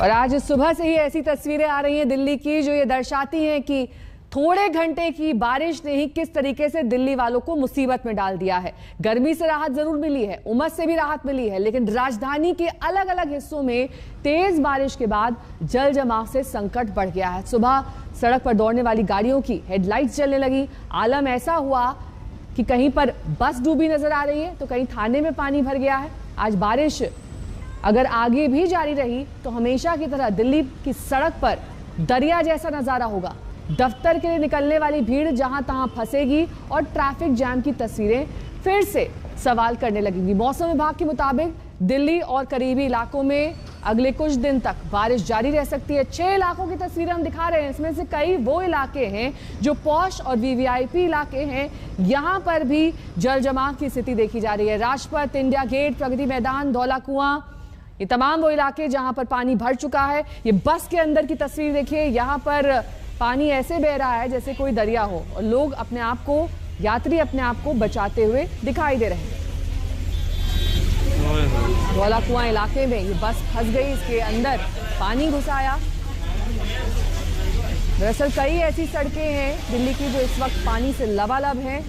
और आज सुबह से ही ऐसी तस्वीरें आ रही हैं दिल्ली की जो ये दर्शाती हैं कि थोड़े घंटे की बारिश ने ही किस तरीके से दिल्ली वालों को मुसीबत में डाल दिया है। गर्मी से राहत जरूर मिली है, उमस से भी राहत मिली है, लेकिन राजधानी के अलग अलग हिस्सों में तेज बारिश के बाद जल जमाव से संकट बढ़ गया है। सुबह सड़क पर दौड़ने वाली गाड़ियों की हेडलाइट्स जलने लगी। आलम ऐसा हुआ कि कहीं पर बस डूबी नजर आ रही है तो कहीं थाने में पानी भर गया है। आज बारिश अगर आगे भी जारी रही तो हमेशा की तरह दिल्ली की सड़क पर दरिया जैसा नजारा होगा। दफ्तर के लिए निकलने वाली भीड़ जहां तहां फंसेगी और ट्रैफिक जैम की तस्वीरें फिर से सवाल करने लगेंगी। मौसम विभाग के मुताबिक दिल्ली और करीबी इलाकों में अगले कुछ दिन तक बारिश जारी रह सकती है। 6 इलाकों की तस्वीरें हम दिखा रहे हैं, इसमें से कई वो इलाके हैं जो पॉश और वीवीआईपी इलाके हैं। यहां पर भी जल जमाव की स्थिति देखी जा रही है। राजपथ, इंडिया गेट, प्रगति मैदान, धौला कुआं, ये तमाम वो इलाके जहां पर पानी भर चुका है। ये बस के अंदर की तस्वीर देखिए, यहाँ पर पानी ऐसे बह रहा है जैसे कोई दरिया हो और लोग अपने आप को, यात्री अपने आप को बचाते हुए दिखाई दे रहे हैं। धौला कुआं इलाके में ये बस फंस गई, इसके अंदर पानी घुस आया। दरअसल कई ऐसी सड़कें हैं दिल्ली की जो इस वक्त पानी से लबालब हैं।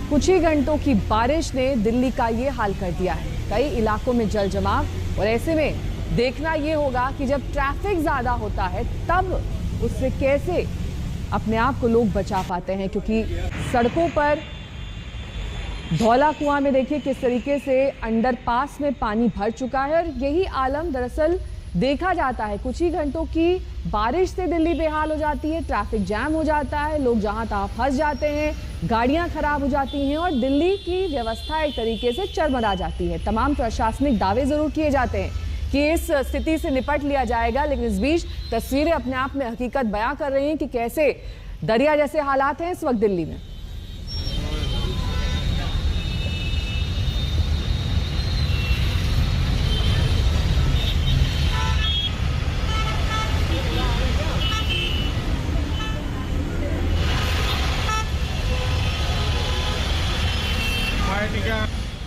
कुछ ही घंटों की बारिश ने दिल्ली का ये हाल कर दिया है। कई इलाकों में जल जमाव, और ऐसे में देखना ये होगा कि जब ट्रैफिक ज्यादा होता है तब उससे कैसे अपने आप को लोग बचा पाते हैं, क्योंकि सड़कों पर धौला कुआं में देखिए किस तरीके से अंडरपास में पानी भर चुका है। और यही आलम दरअसल देखा जाता है। कुछ ही घंटों की बारिश से दिल्ली बेहाल हो जाती है, ट्रैफिक जैम हो जाता है, लोग जहां तहां फंस जाते हैं, गाड़ियां खराब हो जाती हैं और दिल्ली की व्यवस्था एक तरीके से चरमरा जाती है। तमाम प्रशासनिक दावे जरूर किए जाते हैं कि इस स्थिति से निपट लिया जाएगा, लेकिन इस बीच तस्वीरें अपने आप में हकीकत बयां कर रही हैं कि कैसे दरिया जैसे हालात हैं इस वक्त दिल्ली में।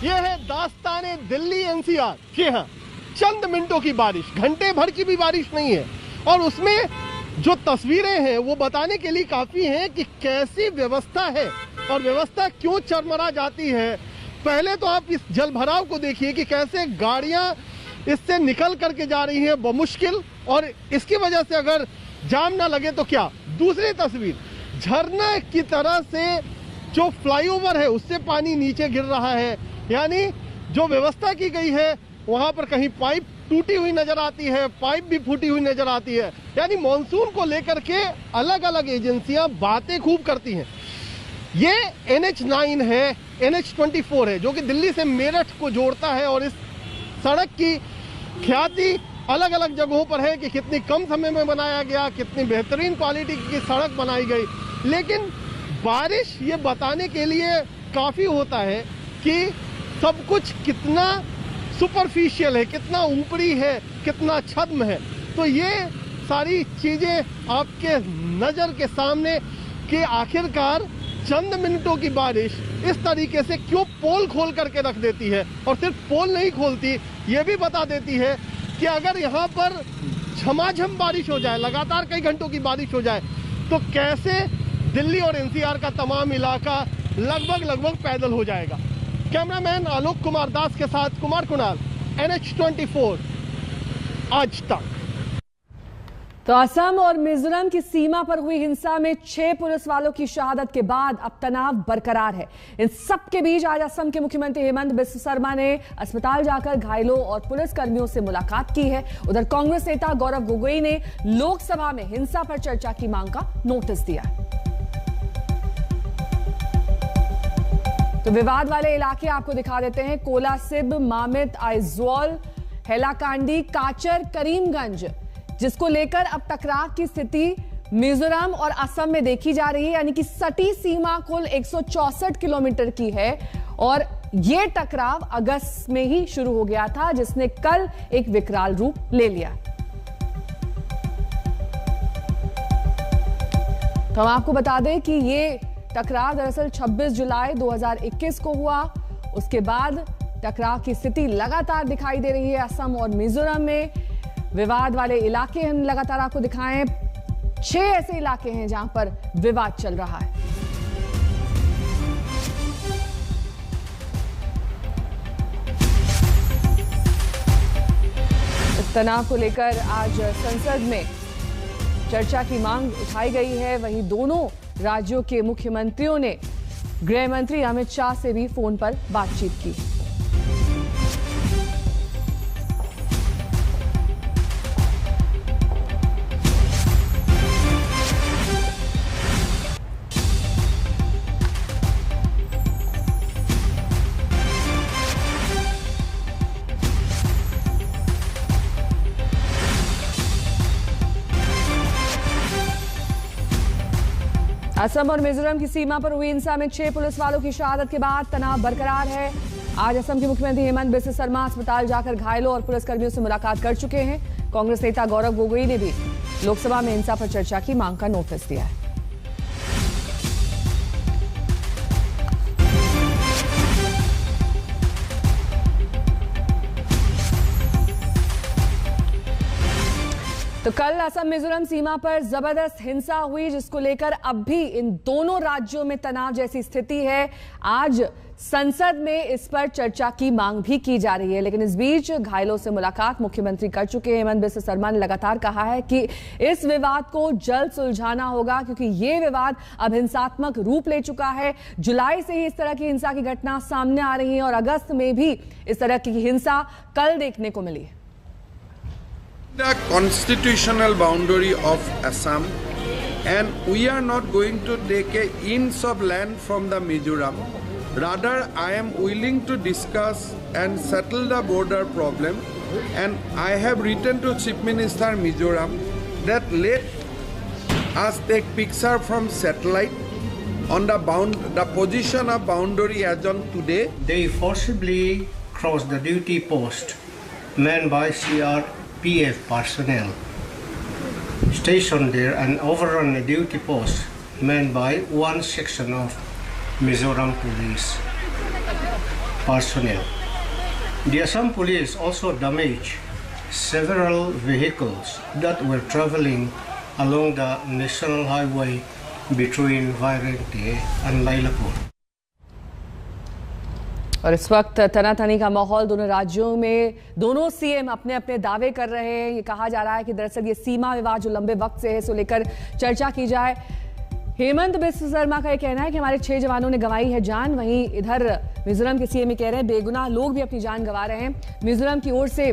ये है दास्ताने दिल्ली एनसीआर। जी हाँ, चंद मिनटों की बारिश, घंटे भर की भी बारिश नहीं है, और उसमें जो तस्वीरें हैं वो बताने के लिए काफी हैं कि कैसी व्यवस्था है और व्यवस्था क्यों चरमरा जाती है। पहले तो आप इस जल भराव को देखिए कि कैसे गाड़ियां इससे निकल करके जा रही हैं बमुश्किल, और इसकी वजह से अगर जाम ना लगे तो क्या। दूसरी तस्वीर, झरना की तरह से जो फ्लाईओवर है उससे पानी नीचे गिर रहा है, यानी जो व्यवस्था की गई है वहां पर कहीं पाइप टूटी हुई नजर आती है, पाइप भी फूटी हुई नजर आती है। यानी मॉनसून को लेकर के अलग अलग एजेंसियां बातें खूब करती हैं। ये NH9 है, NH24 है, जो कि दिल्ली से मेरठ को जोड़ता है, और इस सड़क की ख्याति अलग अलग जगहों पर है कि कितनी कम समय में बनाया गया, कितनी बेहतरीन क्वालिटी की सड़क बनाई गई। लेकिन बारिश ये बताने के लिए काफी होता है कि सब कुछ कितना सुपरफिशियल है, कितना ऊपरी है, कितना छद्म है। तो ये सारी चीजें आपके नजर के सामने कि आखिरकार चंद मिनटों की बारिश इस तरीके से क्यों पोल खोल करके रख देती है, और सिर्फ पोल नहीं खोलती, ये भी बता देती है कि अगर यहाँ पर झमाझम बारिश हो जाए, लगातार कई घंटों की बारिश हो जाए, तो कैसे दिल्ली और एनसीआर का तमाम इलाका लगभग पैदल हो जाएगा। कैमरामैन आलोक कुमार दास के साथ कुमार कुणाल, NH24 आज तक। तो असम और मिजोरम की सीमा पर हुई हिंसा में 6 पुलिस वालों की शहादत के बाद अब तनाव बरकरार है। इन सब के बीच आज असम के मुख्यमंत्री हेमंत बिस्व शर्मा ने अस्पताल जाकर घायलों और पुलिस कर्मियों से मुलाकात की है। उधर कांग्रेस नेता गौरव गोगोई ने लोकसभा में हिंसा पर चर्चा की मांग का नोटिस दिया है। तो विवाद वाले इलाके आपको दिखा देते हैं। कोलासिब, मामित, आइजोल, हैलाकांडी, काचर, करीमगंज, जिसको लेकर अब टकराव की स्थिति मिजोरम और असम में देखी जा रही है। यानी कि सटी सीमा कुल 164 किलोमीटर की है, और यह टकराव अगस्त में ही शुरू हो गया था, जिसने कल एक विकराल रूप ले लिया। तो हम आपको बता दें कि यह टकराव दरअसल 26 जुलाई 2021 को हुआ। उसके बाद टकराव की स्थिति लगातार दिखाई दे रही है असम और मिजोरम में। विवाद वाले इलाके हम लगातार आपको दिखाएं। 6 ऐसे इलाके हैं जहां पर विवाद चल रहा है। इस तनाव को लेकर आज संसद में चर्चा की मांग उठाई गई है। वहीं दोनों राज्यों के मुख्यमंत्रियों ने गृह मंत्री अमित शाह से भी फोन पर बातचीत की। असम और मिजोरम की सीमा पर हुई हिंसा में 6 पुलिस वालों की शहादत के बाद तनाव बरकरार है। आज असम के मुख्यमंत्री हेमंत बिस्वा शर्मा अस्पताल जाकर घायलों और पुलिसकर्मियों से मुलाकात कर चुके हैं। कांग्रेस नेता गौरव गोगोई ने भी लोकसभा में हिंसा पर चर्चा की मांग का नोटिस दिया है। तो कल असम मिजोरम सीमा पर जबरदस्त हिंसा हुई, जिसको लेकर अब भी इन दोनों राज्यों में तनाव जैसी स्थिति है। आज संसद में इस पर चर्चा की मांग भी की जा रही है, लेकिन इस बीच घायलों से मुलाकात मुख्यमंत्री कर चुके हैं। हेमंत बिस्वा शर्मा ने लगातार कहा है कि इस विवाद को जल्द सुलझाना होगा, क्योंकि ये विवाद अब हिंसात्मक रूप ले चुका है। जुलाई से ही इस तरह की हिंसा की घटना सामने आ रही है और अगस्त में भी इस तरह की हिंसा कल देखने को मिली है। The constitutional boundary of Assam, and we are not going to take an inch of land from the Mizoram. Rather, I am willing to discuss and settle the border problem, and I have written to Chief Minister Mizoram that let us take picture from satellite on the position of boundary as on today. They forcibly crossed the duty post manned by CRPF personnel stationed there and overrun a duty post manned by one section of Mizoram police personnel. The Assam police also damaged several vehicles that were traveling along the national highway between Vairante and Lailapur. और इस वक्त तनातनी का माहौल दोनों राज्यों में, दोनों सीएम अपने अपने दावे कर रहे हैं। ये कहा जा रहा है कि दरअसल ये सीमा विवाद जो लंबे वक्त से है, इसको लेकर चर्चा की जाए। हेमंत बिस्वा शर्मा का ये कहना है कि हमारे 6 जवानों ने गंवाई है जान। वहीं इधर मिजोरम के सीएम कह रहे हैं बेगुनाह लोग भी अपनी जान गंवा रहे हैं। मिजोरम की ओर से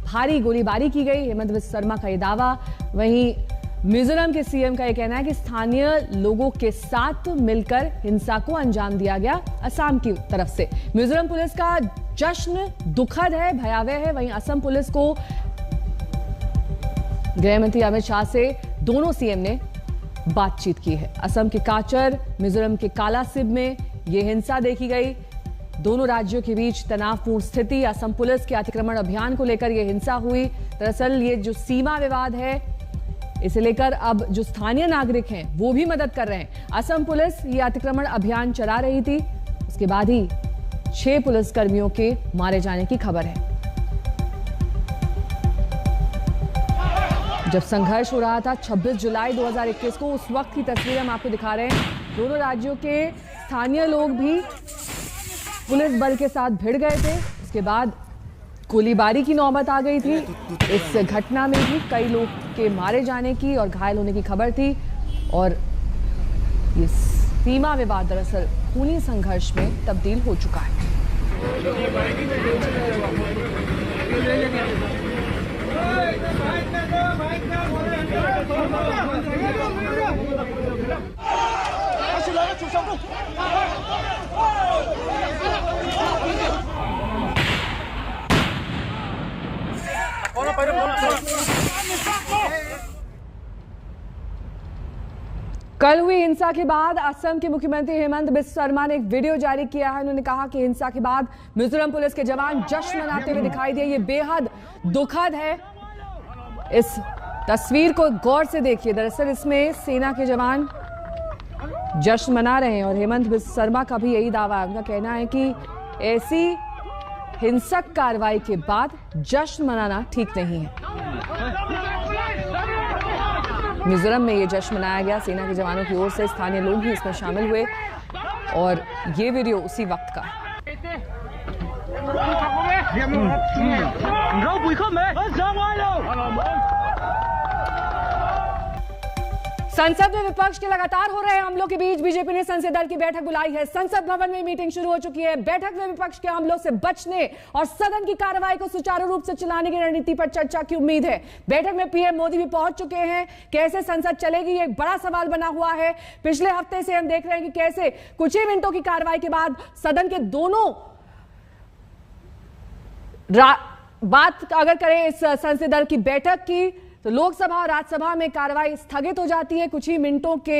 भारी गोलीबारी की गई, हेमंत बिस्वा शर्मा का ये दावा। वहीं मिजोरम के सीएम का यह कहना है कि स्थानीय लोगों के साथ मिलकर हिंसा को अंजाम दिया गया असम की तरफ से। मिजोरम पुलिस का जश्न दुखद है, भयावह है। वहीं असम पुलिस को गृह मंत्री अमित शाह से दोनों सीएम ने बातचीत की है। असम के काचर, मिजोरम के कालासिब में यह हिंसा देखी गई। दोनों राज्यों के बीच तनावपूर्ण स्थिति, असम पुलिस के अतिक्रमण अभियान को लेकर यह हिंसा हुई। दरअसल ये जो सीमा विवाद है, इसे लेकर अब जो स्थानीय नागरिक हैं वो भी मदद कर रहे हैं। असम पुलिस ये अतिक्रमण अभियान चला रही थी, उसके बाद ही 6 पुलिसकर्मियों के मारे जाने की खबर है। जब संघर्ष हो रहा था 26 जुलाई 2021 को, उस वक्त की तस्वीर हम आपको दिखा रहे हैं। दोनों राज्यों के स्थानीय लोग भी पुलिस बल के साथ भिड़ गए थे। उसके बाद गोलीबारी की नौबत आ गई थी। इस घटना में भी कई लोग के मारे जाने की और घायल होने की खबर थी और ये सीमा विवाद दरअसल खूनी संघर्ष में तब्दील हो चुका है। कल हुई हिंसा के बाद असम के मुख्यमंत्री हेमंत बिस्वा शर्मा ने एक वीडियो जारी किया है। उन्होंने कहा कि हिंसा के बाद मिजोरम पुलिस के जवान जश्न मनाते हुए दिखाई दिए। ये बेहद दुखद है। इस तस्वीर को गौर से देखिए। दरअसल इसमें सेना के जवान जश्न मना रहे हैं और हेमंत बिस्वा शर्मा का भी यही दावा है। उनका कहना है कि ऐसी हिंसक कार्रवाई के बाद जश्न मनाना ठीक नहीं है। मिजोरम में ये जश्न मनाया गया। सेना के जवानों की ओर से स्थानीय लोग भी इसमें शामिल हुए और ये वीडियो उसी वक्त का। संसद में विपक्ष के लगातार हो रहे हमलों के बीच बीजेपी ने संसदीय दल की बैठक बुलाई है। संसद भवन में मीटिंग शुरू हो चुकी है। बैठक में विपक्ष के हमलों से बचने और सदन की कार्रवाई को सुचारू रूप से चलाने की रणनीति पर चर्चा की उम्मीद है। बैठक में पीएम मोदी भी पहुंच चुके हैं। कैसे संसद चलेगी, ये एक बड़ा सवाल बना हुआ है। पिछले हफ्ते से हम देख रहे हैं कि कैसे कुछ ही मिनटों की कार्रवाई के बाद सदन के दोनों बात अगर करें इस संसदीय दल की बैठक की, तो लोकसभा और राज्यसभा में कार्रवाई स्थगित हो जाती है कुछ ही मिनटों के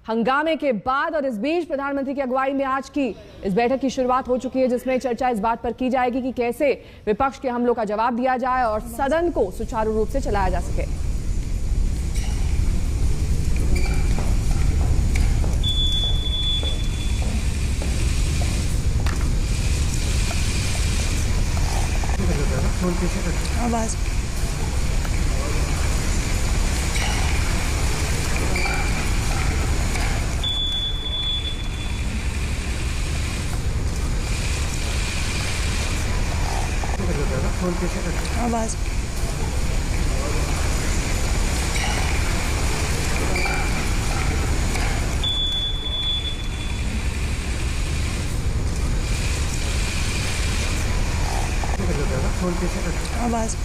हंगामे के बाद। और इस बीच प्रधानमंत्री की अगुवाई में आज की इस बैठक की शुरुआत हो चुकी है, जिसमें चर्चा इस बात पर की जाएगी कि कैसे विपक्ष के हमलों का जवाब दिया जाए और सदन को सुचारू रूप से चलाया जा सके। आवाज आवाज आवाज